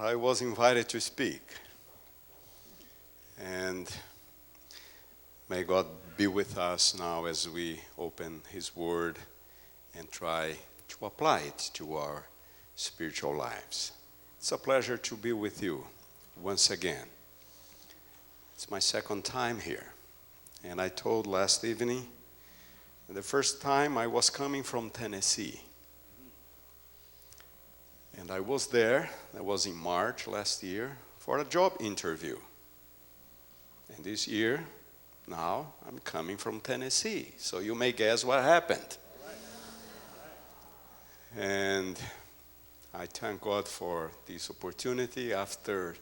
I was invited to speak. And may God be with us now as we open His Word and try to apply it to our spiritual lives. It's a pleasure to be with you once again. It's my second time here. And I told last evening, the first time I was coming from Tennessee. And I was there, that was in March last year, for a job interview. And this year, now, I'm coming from Tennessee. So you may guess what happened. And I thank God for this opportunity after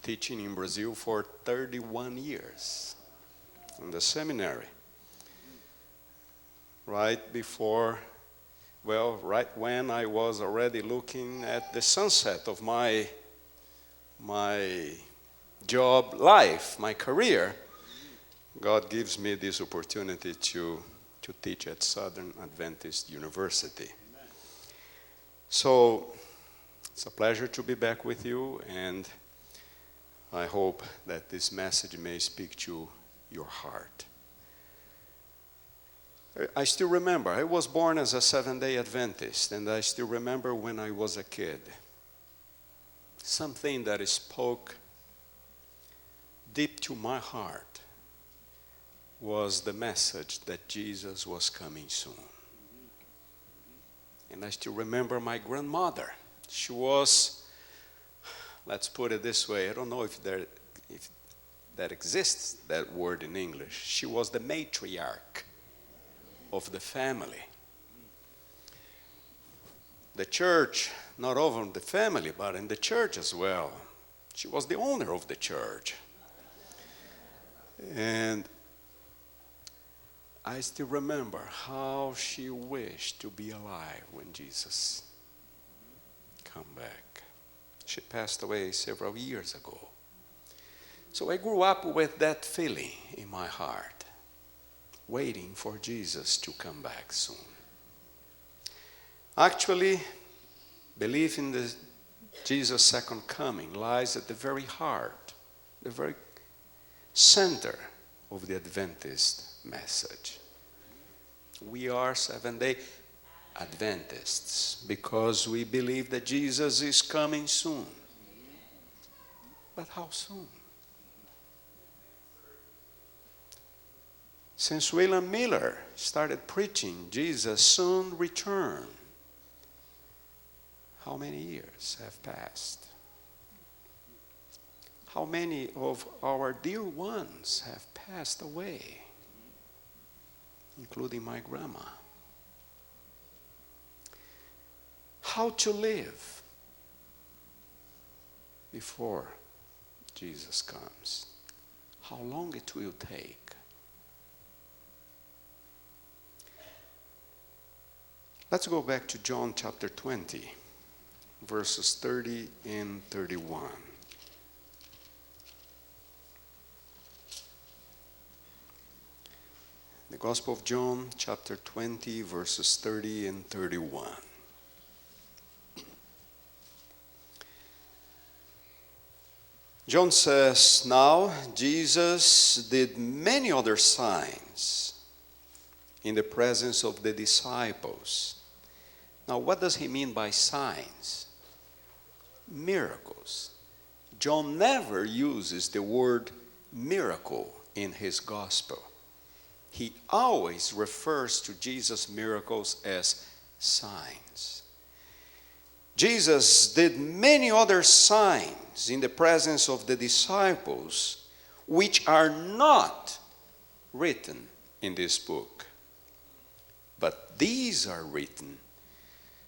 teaching in Brazil for 31 years in the seminary. Right when I was already looking at the sunset of my job life, my career, God gives me this opportunity to teach at Southern Adventist University. Amen. So it's a pleasure to be back with you, and I hope that this message may speak to your heart. I still remember, I was born as a Seventh-day Adventist, and I still remember when I was a kid, something that spoke deep to my heart was the message that Jesus was coming soon. And I still remember my grandmother. She was, let's put it this way, I don't know if that exists, that word in English. She was the matriarch of the family. The church, not only in the family, but in the church as well. She was the owner of the church. And I still remember how she wished to be alive when Jesus came back. She passed away several years ago. So I grew up with that feeling in my heart, waiting for Jesus to come back soon. Actually, belief in the Jesus' second coming lies at the very heart, the very center of the Adventist message. We are Seventh-day Adventists because we believe that Jesus is coming soon. But how soon? Since William Miller started preaching Jesus soon return, how many years have passed? How many of our dear ones have passed away, including my grandma? How to live before Jesus comes? How long it will take? Let's go back to John chapter 20, verses 30 and 31. The Gospel of John chapter 20, verses 30 and 31. John says, "Now Jesus did many other signs in the presence of the disciples." Now, what does he mean by signs? Miracles. John never uses the word miracle in his gospel. He always refers to Jesus' miracles as signs. Jesus did many other signs in the presence of the disciples, which are not written in this book. But these are written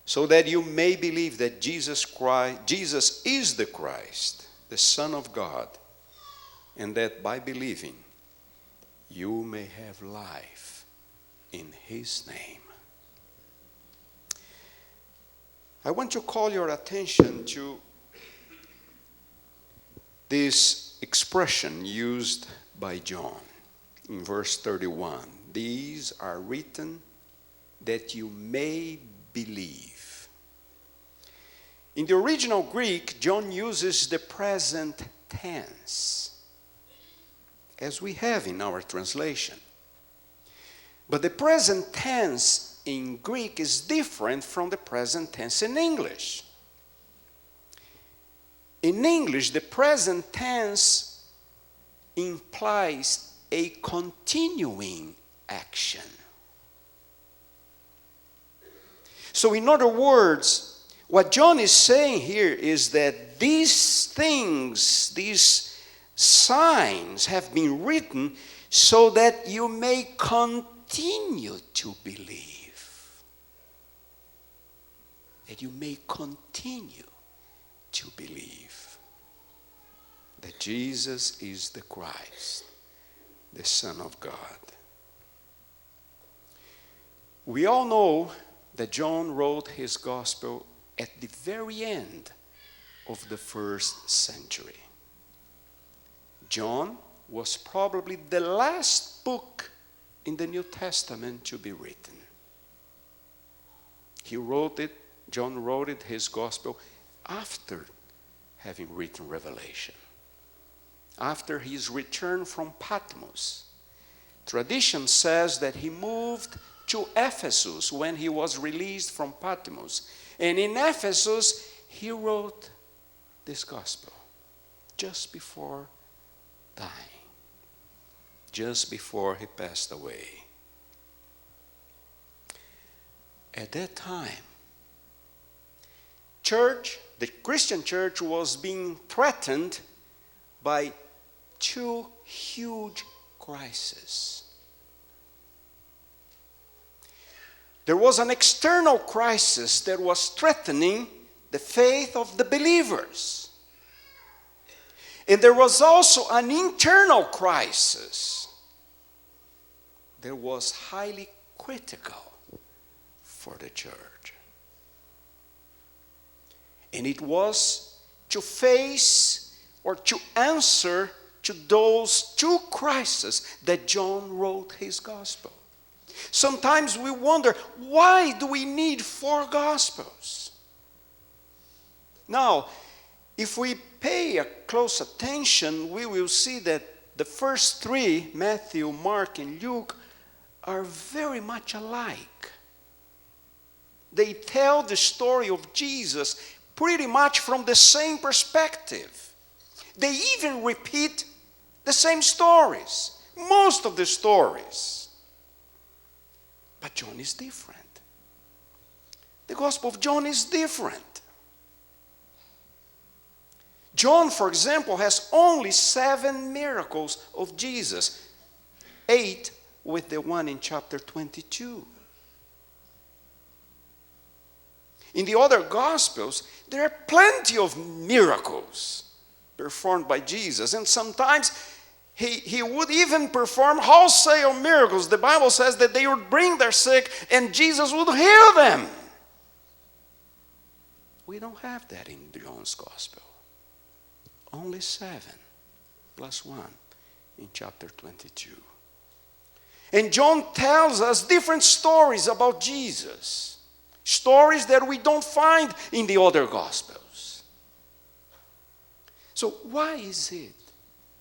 so that you may believe that Jesus is the Christ, the Son of God, and that by believing you may have life in His name. I want to call your attention to this expression used by John in verse 31. These are written that you may believe. In the original Greek, John uses the present tense, as we have in our translation. But the present tense in Greek is different from the present tense in English. In English, the present tense implies a continuing action. So in other words, what John is saying here is that these things, these signs have been written so that you may continue to believe. That you may continue to believe that Jesus is the Christ, the Son of God. We all know that John wrote his gospel at the very end of the first century. John was probably the last book in the New Testament to be written. John wrote it, his gospel, after having written Revelation. After his return from Patmos. Tradition says that he moved to Ephesus when he was released from Patmos. And in Ephesus, he wrote this gospel just before dying, just before he passed away. At that time, the Christian church was being threatened by two huge crises. There was an external crisis that was threatening the faith of the believers. And there was also an internal crisis that was highly critical for the church. And it was to face or to answer to those two crises that John wrote his gospel. Sometimes we wonder, why do we need 4 gospels? Now, if we pay a close attention, we will see that the first 3, Matthew, Mark, and Luke, are very much alike. They tell the story of Jesus pretty much from the same perspective. They even repeat the same stories, most of the stories. But John is different. The Gospel of John is different. John, for example, has only 7 miracles of Jesus, 8 with the one in chapter 22. In the other Gospels, there are plenty of miracles performed by Jesus, and sometimes He would even perform wholesale miracles. The Bible says that they would bring their sick and Jesus would heal them. We don't have that in John's Gospel. Only 7 plus 1 in chapter 22. And John tells us different stories about Jesus. Stories that we don't find in the other Gospels. So why is it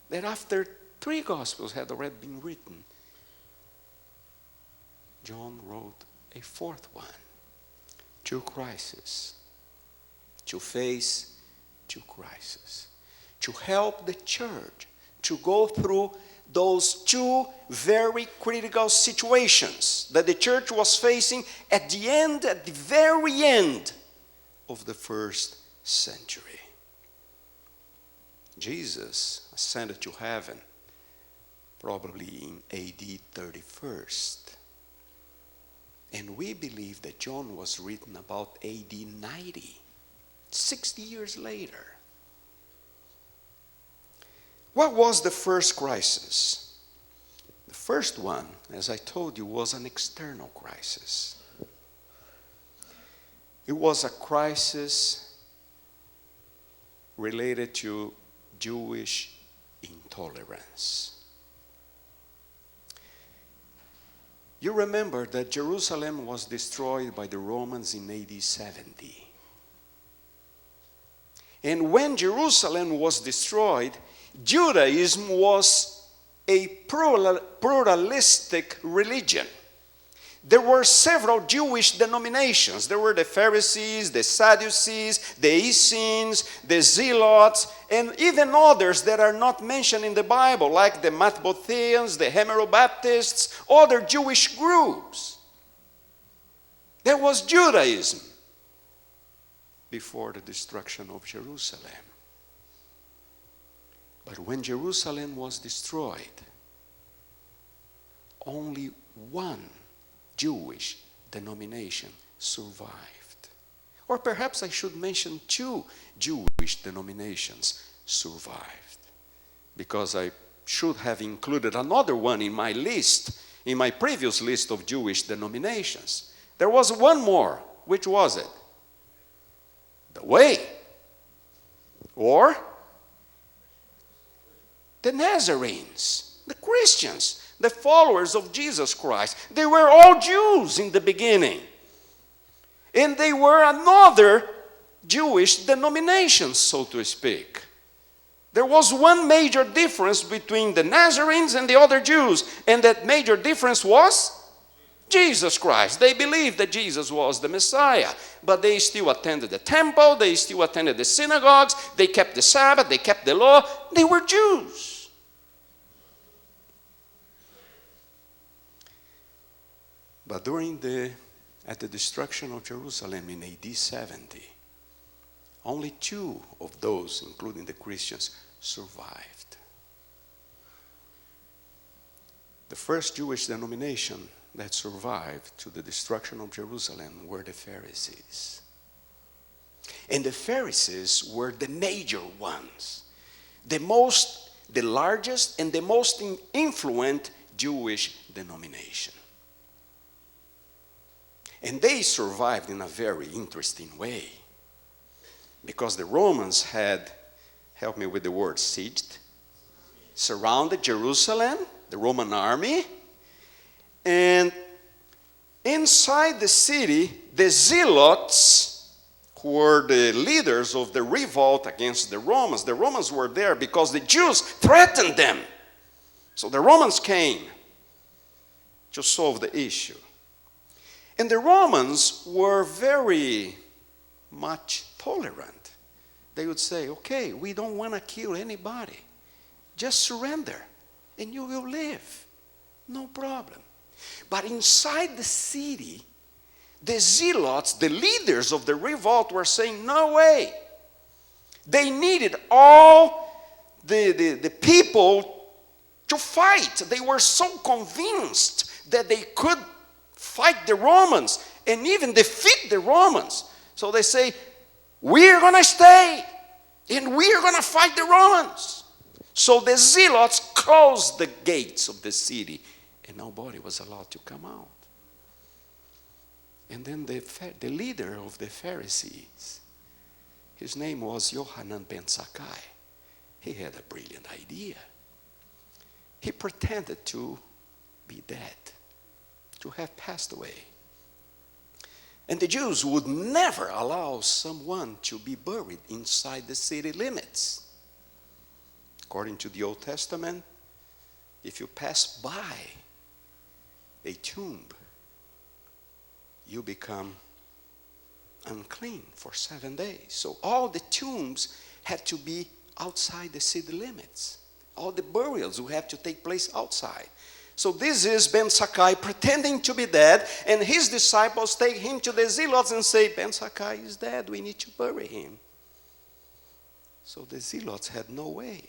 that after 3 Gospels had already been written, John wrote a 4th one? 2 crises. To face 2 crises. To help the church to go through those 2 very critical situations that the church was facing at the very end of the first century. Jesus ascended to heaven probably in AD 31st. And we believe that John was written about AD 90, 60 years later. What was the first crisis? The first one, as I told you, was an external crisis. It was a crisis related to Jewish intolerance. You remember that Jerusalem was destroyed by the Romans in AD 70. And when Jerusalem was destroyed, Judaism was a pluralistic religion. There were several Jewish denominations. There were the Pharisees, the Sadducees, the Essenes, the Zealots, and even others that are not mentioned in the Bible, like the Matmotheans, the Hemerobaptists, other Jewish groups. There was Judaism before the destruction of Jerusalem. But when Jerusalem was destroyed, only one Jewish denomination survived. Or perhaps I should mention two Jewish denominations survived, because I should have included another one in my list, in my previous list of Jewish denominations. There was one more. Which was it? The Way, or the Nazarenes, the Christians, the followers of Jesus Christ. They were all Jews in the beginning. And they were another Jewish denomination, so to speak. There was one major difference between the Nazarenes and the other Jews, and that major difference was Jesus Christ. They believed that Jesus was the Messiah, but they still attended the temple, they still attended the synagogues, they kept the Sabbath, they kept the law. They were Jews. But at the destruction of Jerusalem in AD 70, only two of those, including the Christians, survived. The first Jewish denomination that survived to the destruction of Jerusalem were the Pharisees. And the Pharisees were the major ones, the largest and the most influential Jewish denomination. And they survived in a very interesting way, because the Romans had, help me with the word, sieged, surrounded Jerusalem, the Roman army, and inside the city, the Zealots, who were the leaders of the revolt against the Romans were there because the Jews threatened them. So the Romans came to solve the issue. And the Romans were very much tolerant. They would say, okay, we don't want to kill anybody. Just surrender and you will live. No problem. But inside the city, the Zealots, the leaders of the revolt, were saying, no way. They needed all the people to fight. They were so convinced that they could fight the Romans and even defeat the Romans. So they say, we're going to stay and we're going to fight the Romans. So the Zealots closed the gates of the city and nobody was allowed to come out. And then the leader of the Pharisees, his name was Yohanan ben Zakkai. He had a brilliant idea. He pretended to be dead, to have passed away. And the Jews would never allow someone to be buried inside the city limits. According to the Old Testament, if you pass by a tomb, you become unclean for 7 days. So all the tombs had to be outside the city limits. All the burials would have to take place outside. So this is Ben Zakkai pretending to be dead, and his disciples take him to the Zealots and say, Ben Zakkai is dead, we need to bury him. So the Zealots had no way,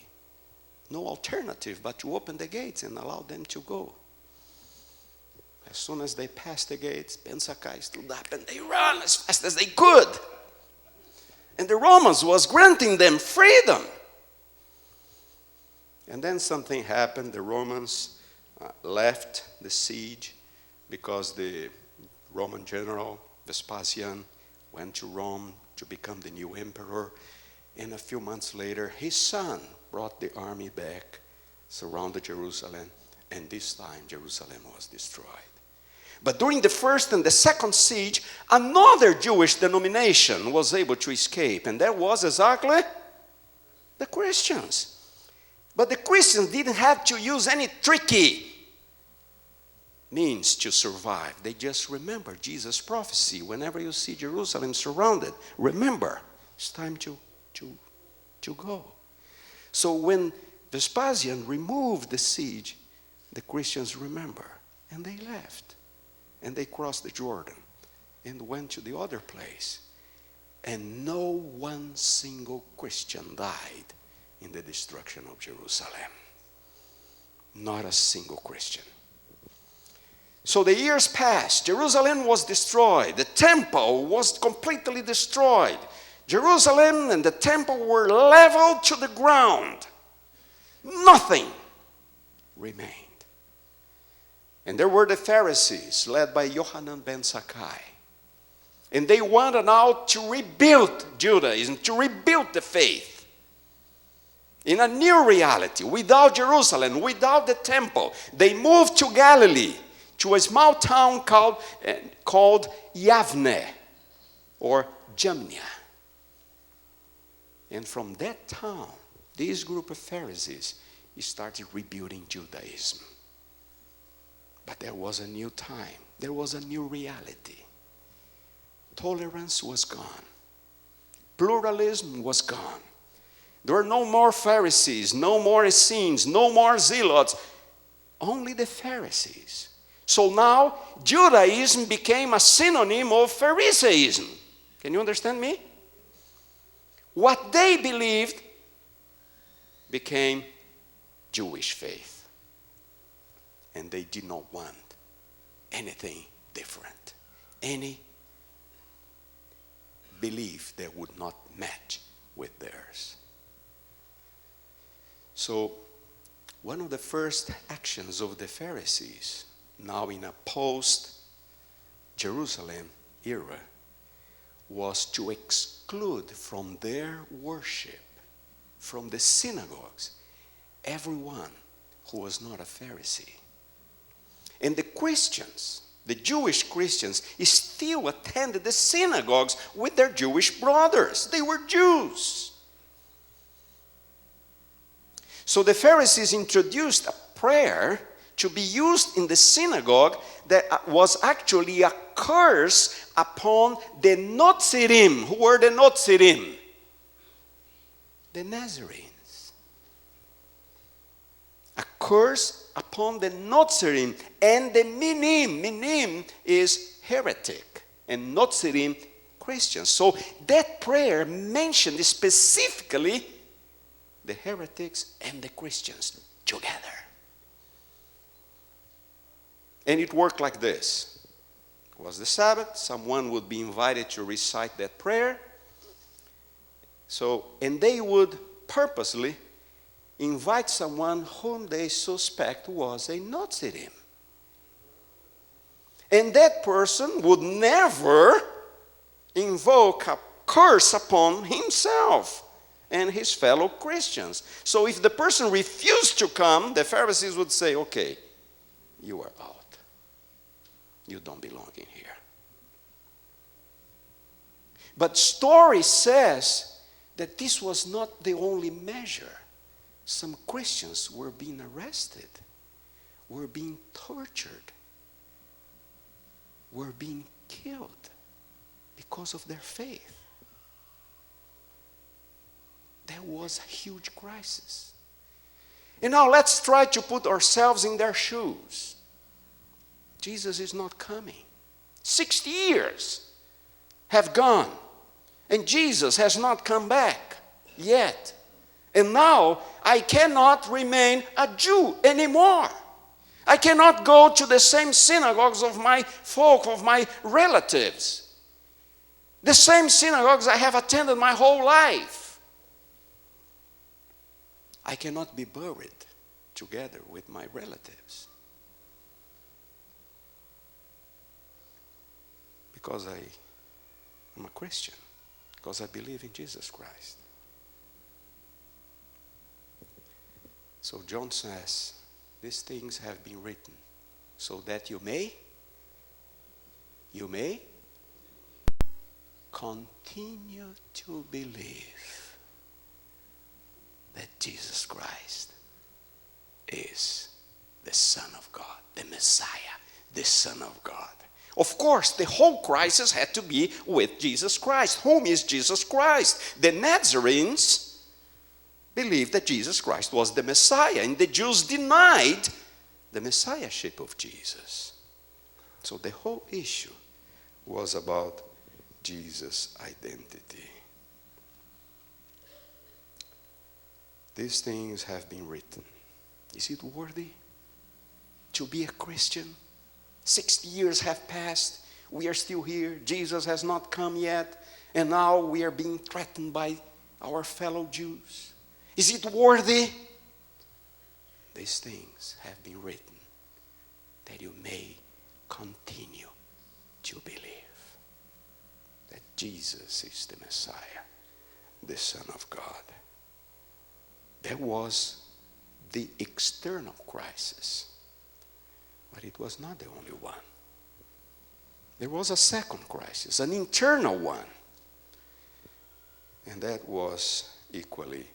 no alternative but to open the gates and allow them to go. As soon as they passed the gates, Ben Zakkai stood up and they ran as fast as they could. And the Romans was granting them freedom. And then something happened. The Romans left the siege because the Roman general Vespasian went to Rome to become the new emperor. And a few months later, his son brought the army back, surrounded Jerusalem, and this time Jerusalem was destroyed. But during the first and the second siege, another Jewish denomination was able to escape, and that was exactly the Christians. But the Christians didn't have to use any tricky means to survive. They just remember Jesus' prophecy. Whenever you see Jerusalem surrounded, remember, it's time to go. So when Vespasian removed the siege, the Christians remember, and they left. And they crossed the Jordan and went to the other place. And no one single Christian died in the destruction of Jerusalem. Not a single Christian. So the years passed. Jerusalem was destroyed. The temple was completely destroyed. Jerusalem and the temple were leveled to the ground. Nothing remained. And there were the Pharisees, led by Yohanan ben Zakkai. And they wanted now to rebuild Judaism, to rebuild the faith in a new reality, without Jerusalem, without the temple. They moved to Galilee, to a small town called Yavne, or Jamnia. And from that town, this group of Pharisees started rebuilding Judaism. But there was a new time. There was a new reality. Tolerance was gone. Pluralism was gone. There were no more Pharisees, no more Essenes, no more Zealots. Only the Pharisees. So now, Judaism became a synonym of Pharisaism. Can you understand me? What they believed became Jewish faith. And they did not want anything different. Any belief that would not match with theirs. So, one of the first actions of the Pharisees, now in a post-Jerusalem era, was to exclude from their worship, from the synagogues, everyone who was not a Pharisee. And the Christians, the Jewish Christians, still attended the synagogues with their Jewish brothers. They were Jews. So the Pharisees introduced a prayer to be used in the synagogue that was actually a curse upon the Notzirim. Who were the Notzirim? The Nazarenes. A curse upon the Notzirim and the Minim. Minim is heretic and Notzirim Christians. So that prayer mentioned specifically the heretics and the Christians together. And it worked like this. It was the Sabbath. Someone would be invited to recite that prayer. And they would purposely invite someone whom they suspect was a Notzirim. And that person would never invoke a curse upon himself and his fellow Christians. So if the person refused to come, the Pharisees would say, okay, you are out. You don't belong in here. But story says that this was not the only measure. Some Christians were being arrested, were being tortured, were being killed because of their faith. There was a huge crisis. And now let's try to put ourselves in their shoes. Jesus is not coming. 60 years have gone, and Jesus has not come back yet. And now I cannot remain a Jew anymore. I cannot go to the same synagogues of my folk, of my relatives. The same synagogues I have attended my whole life. I cannot be buried together with my relatives. Because I am a Christian. Because I believe in Jesus Christ. So John says, these things have been written so that you may you may continue to believe that Jesus Christ is the Son of God, the Messiah, the Son of God. Of course, the whole crisis had to be with Jesus Christ. Whom is Jesus Christ? The Nazarenes believed that Jesus Christ was the Messiah, and the Jews denied the Messiahship of Jesus. So the whole issue was about Jesus' identity. These things have been written. Is it worthy to be a Christian? 60 years have passed. We are still here. Jesus has not come yet. And now we are being threatened by our fellow Jews. Is it worthy? These things have been written that you may continue to believe that Jesus is the Messiah, the Son of God. There was the external crisis, but it was not the only one. There was a second crisis, an internal one, and that was equally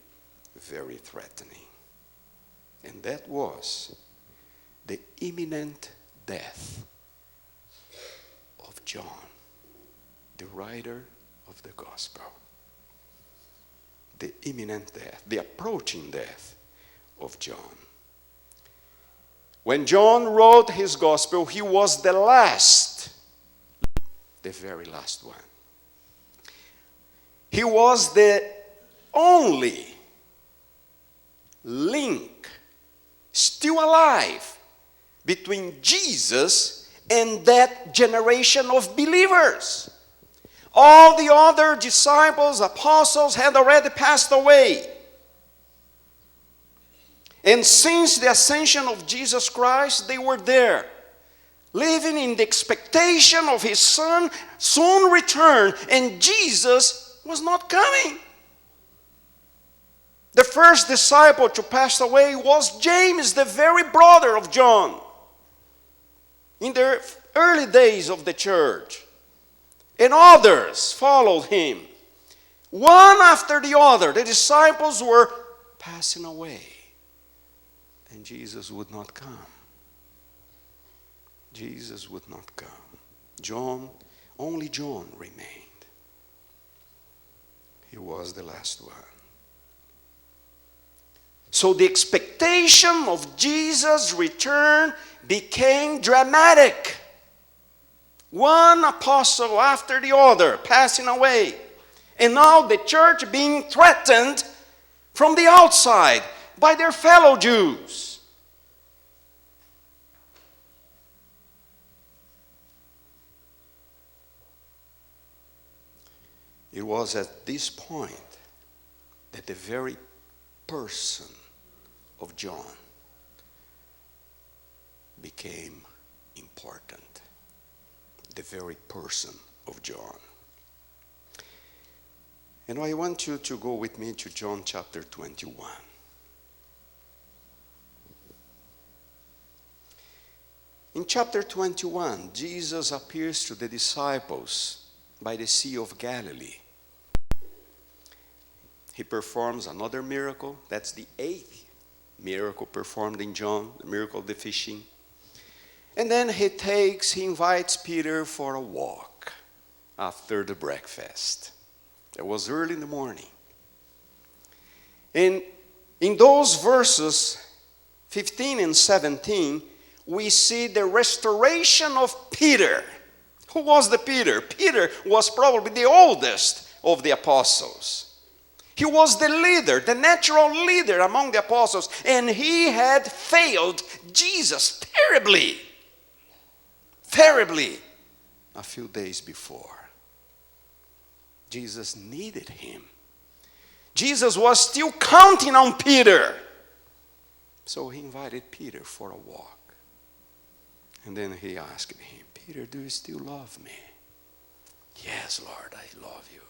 very threatening. And that was the imminent death of John, the writer of the gospel. The imminent death, the approaching death of John. When John wrote his gospel, he was the last, the very last one. He was the only link still alive between Jesus and that generation of believers. All the other disciples, apostles had already passed away. And since the ascension of Jesus Christ, they were there, living in the expectation of his Son soon return, and Jesus was not coming. The first disciple to pass away was James, the very brother of John, in the early days of the church. And others followed him. One after the other, the disciples were passing away. And Jesus would not come. Jesus would not come. Only John remained. He was the last one. So the expectation of Jesus' return became dramatic. One apostle after the other passing away. And now the church being threatened from the outside by their fellow Jews. It was at this point that the very person of John became important. The very person of John. And I want you to go with me to John chapter 21. In chapter 21, Jesus appears to the disciples by the Sea of Galilee. He performs another miracle. That's the 8th miracle performed in John, the miracle of the fishing. And then he invites Peter for a walk after the breakfast. It was early in the morning. And in those verses 15 and 17, we see the restoration of Peter. Who was the Peter? Peter was probably the oldest of the apostles. He was the leader, the natural leader among the apostles, and he had failed Jesus terribly a few days before. Jesus needed him. Jesus was still counting on Peter. So he invited Peter for a walk. And then he asked him, Peter, do you still love me? Yes, Lord, I love you.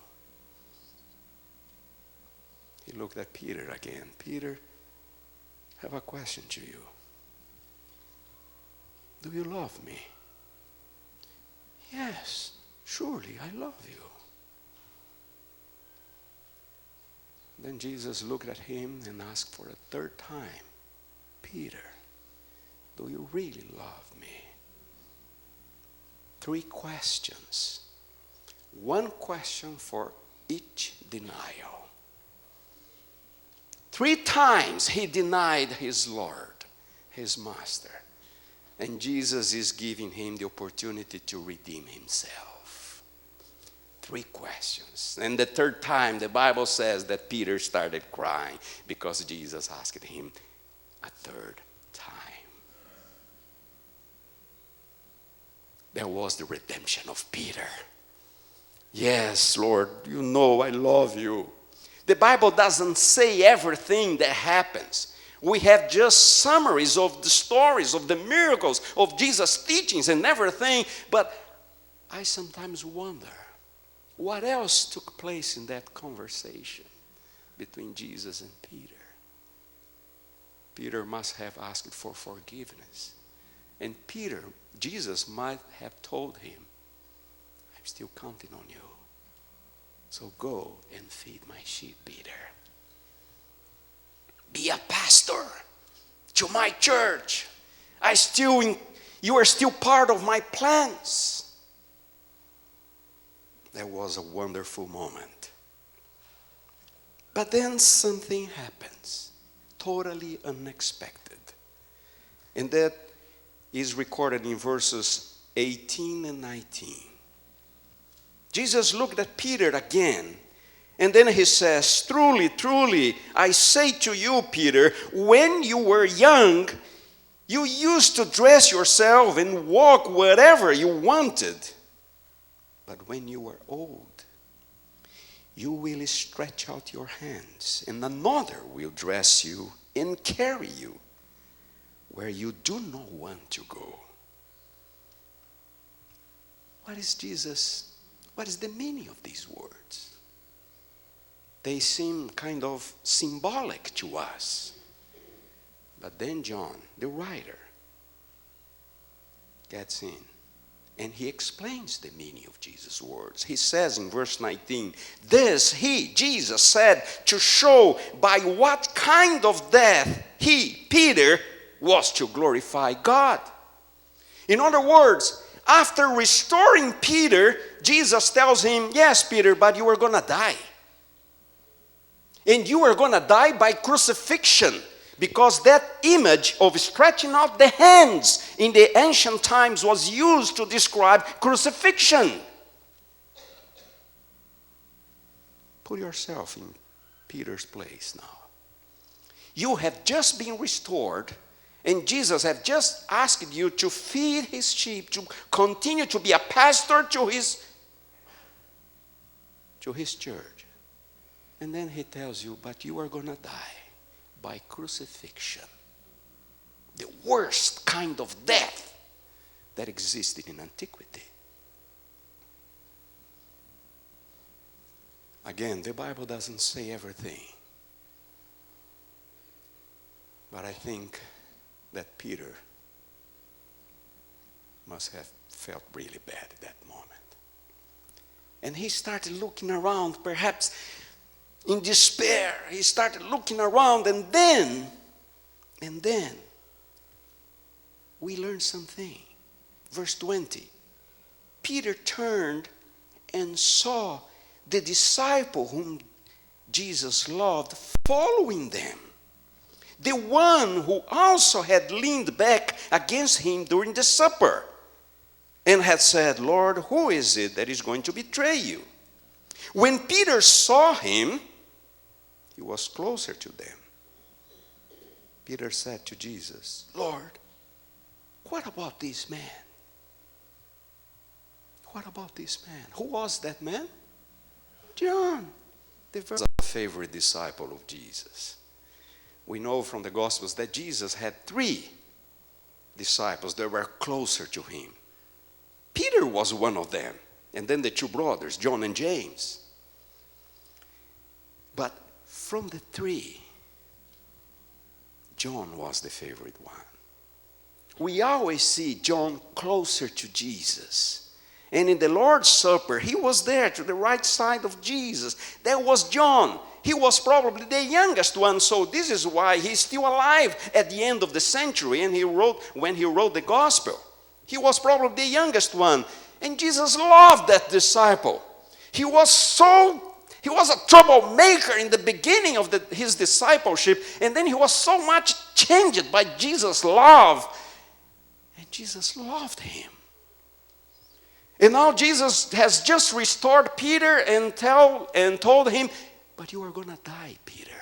He looked at Peter again. Peter, I have a question to you. Do you love me? Yes, surely I love you. Then Jesus looked at him and asked for a third time, Peter, do you really love me? 3 questions. 1 question for each denial. 3 times he denied his Lord, his master. And Jesus is giving him the opportunity to redeem himself. 3 questions. And the 3rd time, the Bible says that Peter started crying because Jesus asked him a 3rd time. There was the redemption of Peter. Yes, Lord, you know I love you. The Bible doesn't say everything that happens. We have just summaries of the stories, of the miracles, of Jesus' teachings and everything. But I sometimes wonder, what else took place in that conversation between Jesus and Peter? Peter must have asked for forgiveness. And Jesus might have told him, I'm still counting on you. So go and feed my sheep, Peter. Be a pastor to my church. You are still part of my plans. That was a wonderful moment. But then something happens, totally unexpected. And that is recorded in verses 18 and 19. Jesus looked at Peter again, and then he says, truly, truly, I say to you, Peter, when you were young, you used to dress yourself and walk wherever you wanted. But when you are old, you will stretch out your hands, and another will dress you and carry you where you do not want to go. What is the meaning of these words? They seem kind of symbolic to us. But then John, the writer, gets in and he explains the meaning of Jesus' words. He says in verse 19, this Jesus said to show by what kind of death he, Peter, was to glorify God. In other words, after restoring Peter, Jesus tells him, yes, Peter, but you are going to die. And you are going to die by crucifixion, because that image of stretching out the hands in the ancient times was used to describe crucifixion. Put yourself in Peter's place now. You have just been restored, and Jesus have just asked you to feed his sheep, to continue to be a pastor to his church. And then he tells you, but you are going to die by crucifixion. The worst kind of death that existed in antiquity. Again, the Bible doesn't say everything. But I think that Peter must have felt really bad at that moment. And he started looking around, perhaps in despair. He started looking around, and then we learn something. Verse 20. Peter turned and saw the disciple whom Jesus loved following them. The one who also had leaned back against him during the supper and had said, Lord, who is it that is going to betray you? When Peter saw him, he was closer to them. Peter said to Jesus, Lord, what about this man? What about this man? Who was that man? John, the favorite disciple of Jesus. We know from the Gospels that Jesus had 3 disciples that were closer to him. Peter was one of them, and then the 2 brothers, John and James. But from the 3, John was the favorite one. We always see John closer to Jesus, And in the Lord's Supper, he was there to the right side of Jesus. There was John. He was probably the youngest one, so this is why he's still alive at the end of the century. And when he wrote the gospel, he was probably the youngest one. And Jesus loved that disciple. He was a troublemaker in the beginning of his discipleship, and then he was so much changed by Jesus' love. And Jesus loved him. And now Jesus has just restored Peter and told him, but you are going to die, Peter.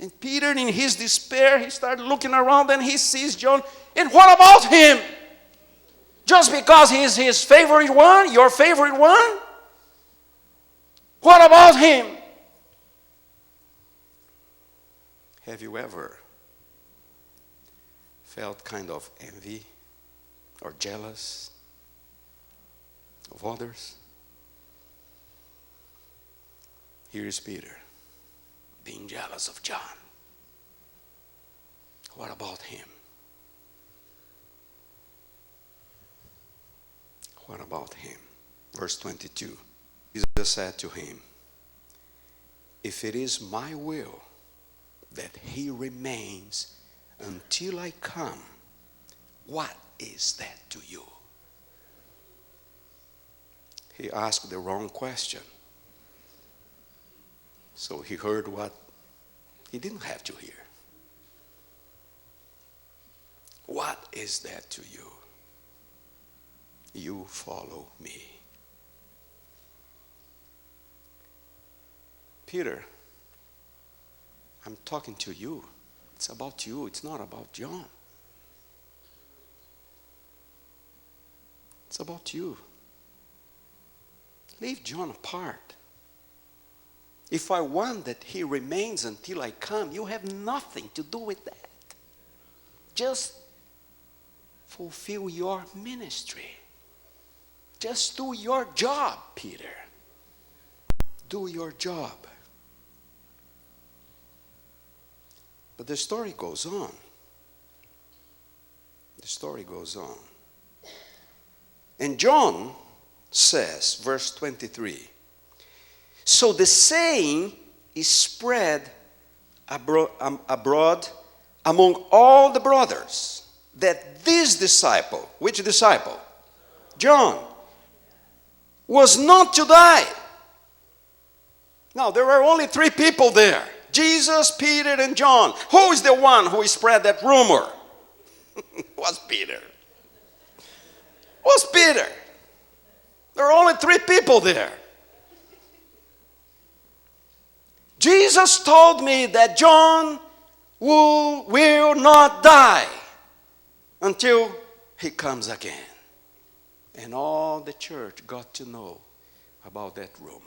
And Peter, in his despair, he started looking around and he sees John. And what about him? Just because he's his favorite one, your favorite one? What about him? Have you ever felt kind of envy or jealous of others? Here is Peter being jealous of John. What about him? What about him? Verse 22. Jesus said to him, if it is my will that he remains until I come, what is that to you? He asked the wrong question. So he heard what he didn't have to hear. What is that to you? You follow me. Peter, I'm talking to you. It's about you. It's not about John. It's about you. Leave John apart. If I want that he remains until I come, you have nothing to do with that. Just fulfill your ministry. Just do your job, Peter. Do your job. But the story goes on. The story goes on. And John says, verse 23, so the saying is spread abroad among all the brothers that this disciple, which disciple? John, was not to die. Now, there are only three people there. Jesus, Peter, and John. Who is the one who spread that rumor? Was Peter. Was Peter. There are only three people there. Jesus told me that John will not die until he comes again. And all the church got to know about that rumor.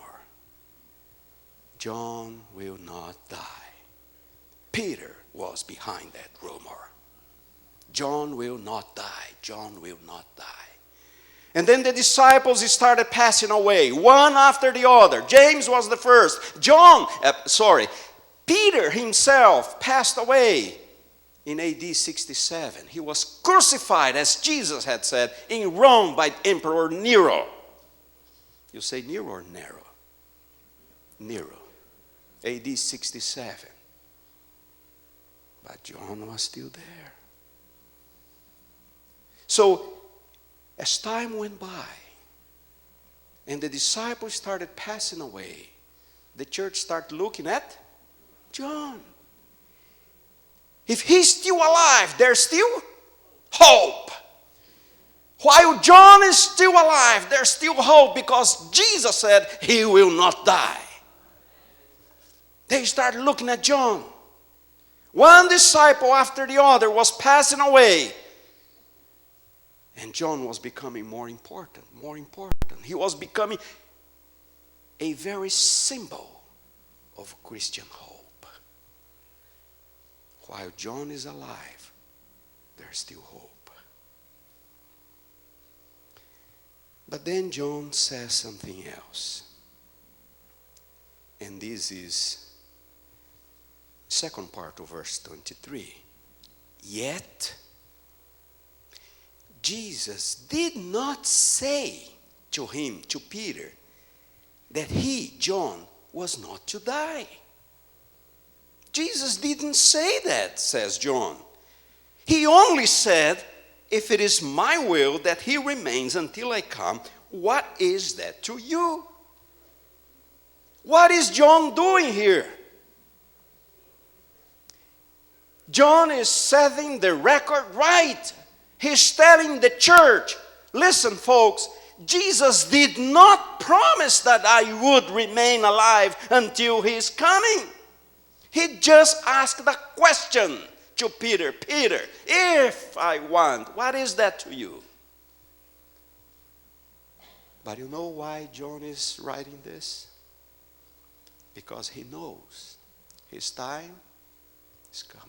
John will not die. Peter was behind that rumor. John will not die. John will not die. And then the disciples started passing away, one after the other. James was the first. Peter himself passed away in AD 67. He was crucified, as Jesus had said, in Rome by Emperor Nero. You say Nero or Nero? Nero. AD 67. But John was still there. So, as time went by, and the disciples started passing away, the church started looking at John. If he's still alive, there's still hope. While John is still alive, there's still hope, because Jesus said he will not die. They started looking at John. One disciple after the other was passing away. And John was becoming more important, more important. He was becoming a very symbol of Christian hope. While John is alive, there's still hope. But then John says something else. And this is second part of verse 23. Yet Jesus did not say to him, to Peter, that he, John, was not to die. Jesus didn't say that, says John. He only said, if it is my will that he remains until I come, what is that to you? What is John doing here? John is setting the record right. He's telling the church, listen folks, Jesus did not promise that I would remain alive until his coming. He just asked the question to Peter, Peter, if I want, what is that to you? But you know why John is writing this? Because he knows his time is coming.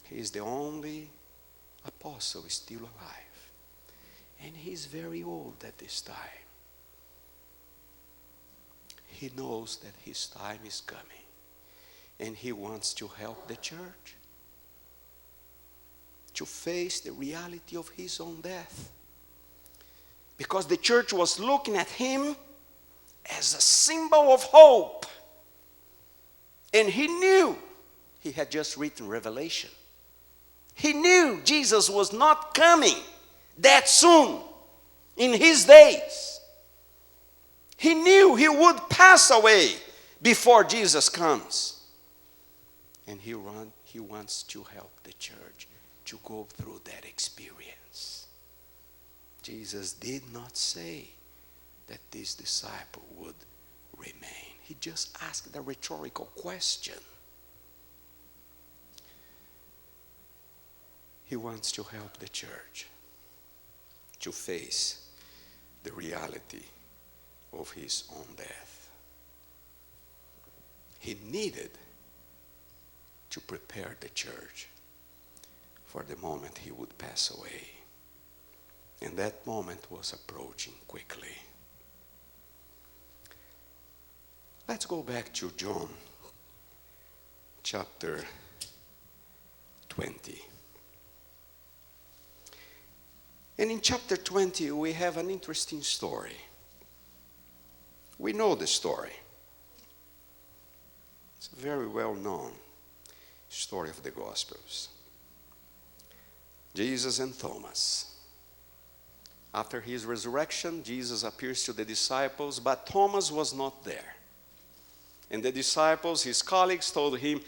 He is the only apostle still alive. And he's very old at this time. He knows that his time is coming. And he wants to help the church to face the reality of his own death. Because the church was looking at him as a symbol of hope. And he knew he had just written Revelation. He knew Jesus was not coming that soon in his days. He knew he would pass away before Jesus comes. And he wants to help the church to go through that experience. Jesus did not say that this disciple would remain. He just asked a rhetorical question. He wants to help the church to face the reality of his own death. He needed to prepare the church for the moment he would pass away. And that moment was approaching quickly. Let's go back to John chapter 20. And in chapter 20, we have an interesting story. We know the story. It's a very well known story of the Gospels. Jesus and Thomas. After his resurrection, Jesus appears to the disciples, but Thomas was not there. And the disciples, his colleagues, told him,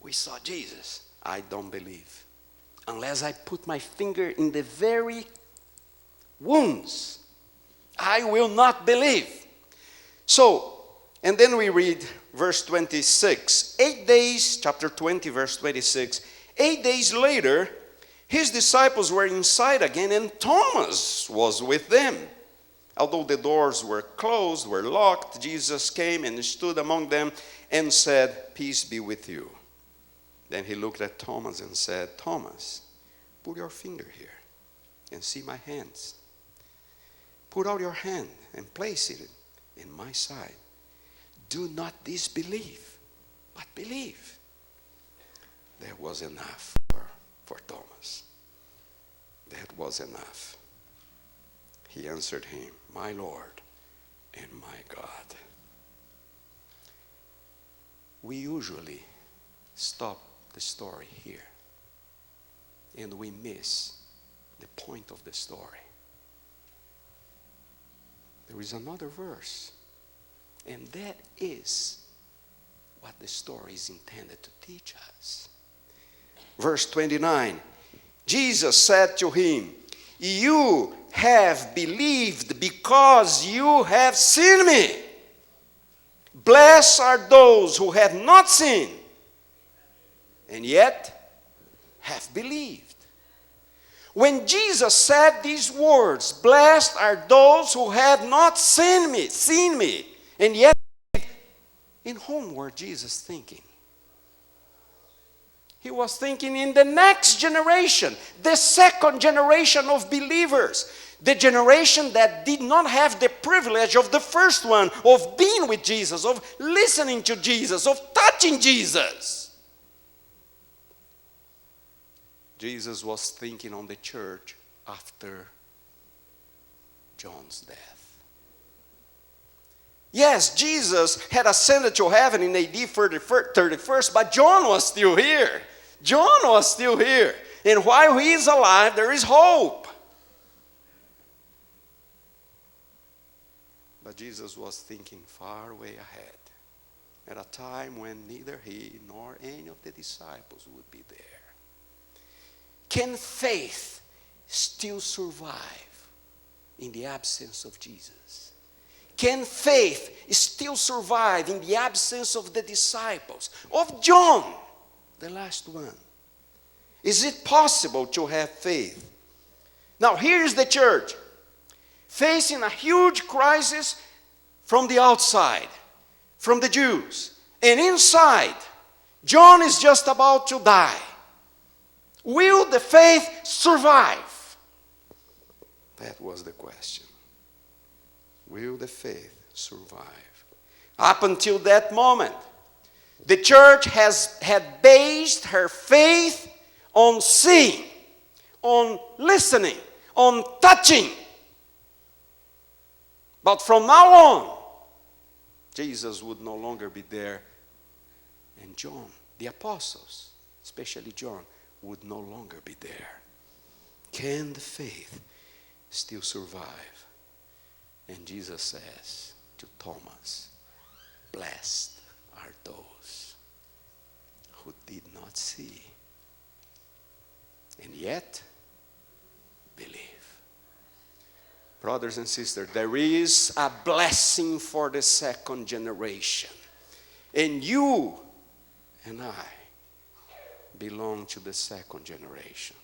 we saw Jesus. I don't believe. Unless I put my finger in the very wounds, I will not believe. So, and then we read verse 26. 8 days, chapter 20, verse 26. 8 days later, his disciples were inside again, and Thomas was with them. Although the doors were closed, were locked, Jesus came and stood among them and said, peace be with you. Then he looked at Thomas and said, Thomas, put your finger here and see my hands. Put out your hand and place it in my side. Do not disbelieve, but believe. That was enough for Thomas. That was enough. He answered him, my Lord and my God. We usually stop the story here, and we miss the point of the story. There is another verse, and that is what the story is intended to teach us. Verse 29, Jesus said to him, you have believed because you have seen me. Blessed are those who have not seen and yet have believed. When Jesus said these words, blessed are those who have not seen me, and yet, in whom were Jesus thinking? He was thinking in the next generation, the second generation of believers, the generation that did not have the privilege of the first one, of being with Jesus, of listening to Jesus, of touching Jesus. Jesus was thinking on the church after John's death. Yes, Jesus had ascended to heaven in AD 31st, but John was still here. John was still here. And while he is alive, there is hope. But Jesus was thinking far way ahead, at a time when neither he nor any of the disciples would be there. Can faith still survive in the absence of Jesus? Can faith still survive in the absence of the disciples? Of John, the last one? Is it possible to have faith? Now, here's the church facing a huge crisis from the outside, from the Jews. And inside, John is just about to die. Will the faith survive? That was the question. Will the faith survive? Up until that moment, the church had based her faith on seeing, on listening, on touching. But from now on, Jesus would no longer be there. And John, the apostles, especially John, would no longer be there. Can the faith still survive? And Jesus says to Thomas, blessed are those who did not see and yet believe. Brothers and sisters, there is a blessing for the second generation. And you and I belong to the second generation.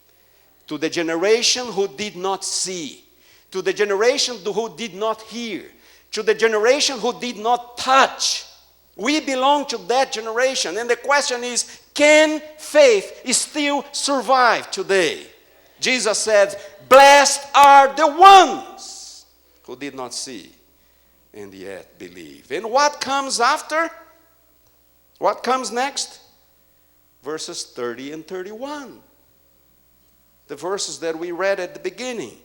To the generation who did not see. To the generation who did not hear. To the generation who did not touch. We belong to that generation. And the question is, can faith still survive today? Jesus said, blessed are the ones who did not see and yet believe. And what comes after? What comes next? Verses 30 and 31. The verses that we read at the beginning.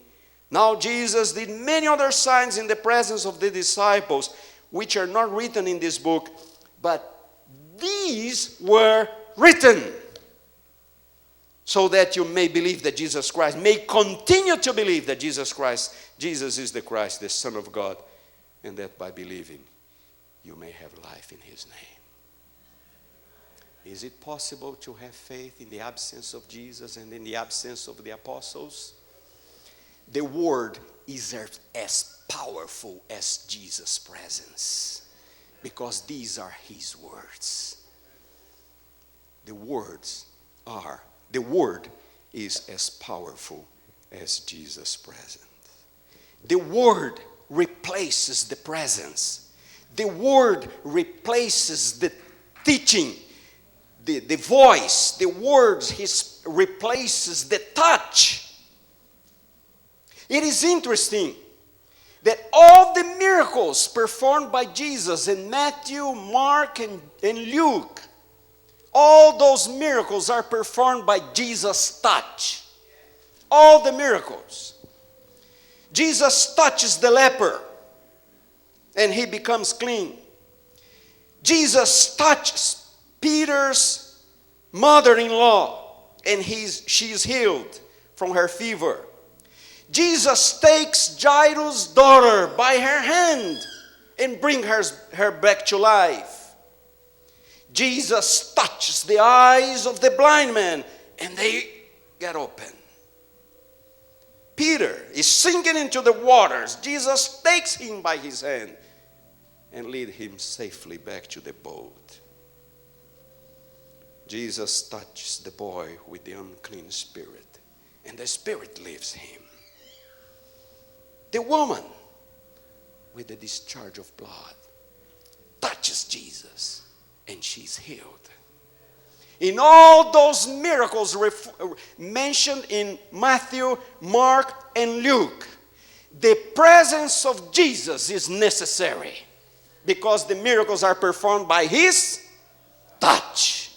Now Jesus did many other signs in the presence of the disciples, which are not written in this book, but these were written so that you may believe that Jesus Christ, may continue to believe that Jesus is the Christ, the Son of God, and that by believing you may have life in his name. Is it possible to have faith in the absence of Jesus and in the absence of the apostles? The word is as powerful as Jesus' presence, because these are his words. The word is as powerful as Jesus' presence. The word replaces the presence. The word replaces the teaching, the voice, the words, replaces the touch. It is interesting that all the miracles performed by Jesus in Matthew, Mark, and Luke, all those miracles are performed by Jesus' touch. All the miracles. Jesus touches the leper and he becomes clean. Jesus touches Peter's mother-in-law and she is healed from her fever. Jesus takes Jairus' daughter by her hand and brings her back to life. Jesus touches the eyes of the blind man and they get open. Peter is sinking into the waters. Jesus takes him by his hand and leads him safely back to the boat. Jesus touches the boy with the unclean spirit and the spirit leaves him. The woman with the discharge of blood touches Jesus and she's healed. In all those miracles mentioned in Matthew, Mark, and Luke, the presence of Jesus is necessary because the miracles are performed by his touch.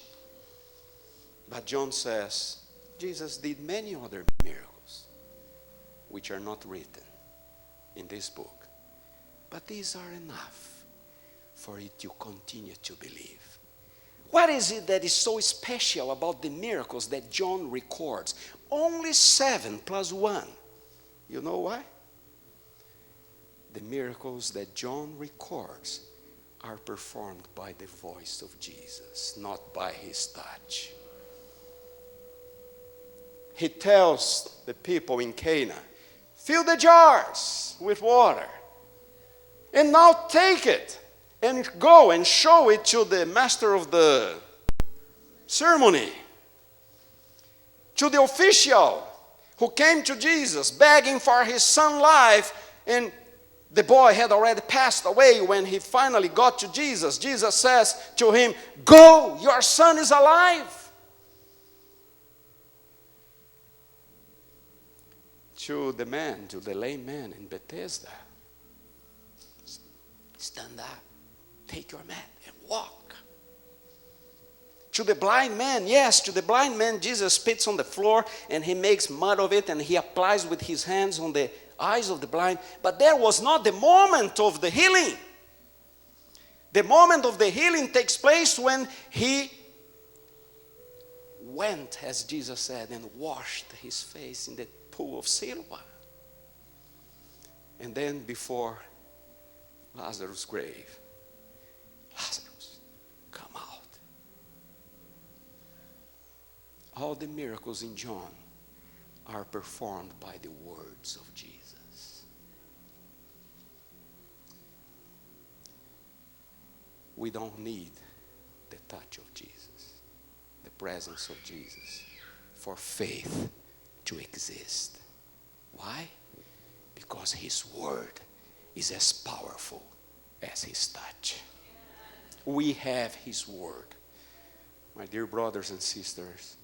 But John says, Jesus did many other miracles which are not written in this book. But these are enough for you to continue to believe. What is it that is so special about the miracles that John records? Only 7 plus 1. You know why? The miracles that John records are performed by the voice of Jesus, not by his touch. He tells the people in Cana, fill the jars with water, and now take it and go and show it to the master of the ceremony, to the official who came to Jesus begging for his son's life, and the boy had already passed away when he finally got to Jesus. Jesus says to him, go, your son is alive. To the man, to the lame man in Bethesda, stand up, take your mat and walk. To the blind man, yes, to the blind man, Jesus spits on the floor and he makes mud of it and he applies with his hands on the eyes of the blind. But there was not the moment of the healing. The moment of the healing takes place when he went, as Jesus said, and washed his face in the pool of Siloam. And then before Lazarus' grave, Lazarus, come out. All the miracles in John are performed by the words of Jesus. We don't need the touch of Jesus, the presence of Jesus, for faith to exist. Why? Because his word is as powerful as his touch. We have his word. My dear brothers and sisters,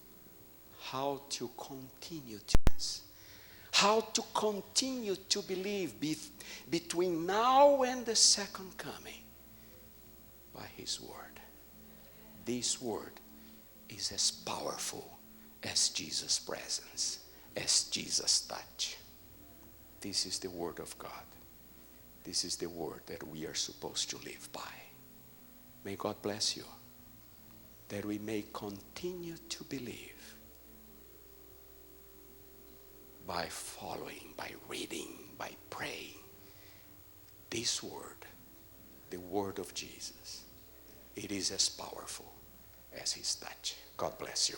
how to continue to this, how to continue to believe between now and the second coming, by his word. This word is as powerful as Jesus' presence, as Jesus' touch. This is the word of God. This is the word that we are supposed to live by. May God bless you, that we may continue to believe by following, by reading, by praying this word, the word of Jesus. It is as powerful as his touch. God bless you.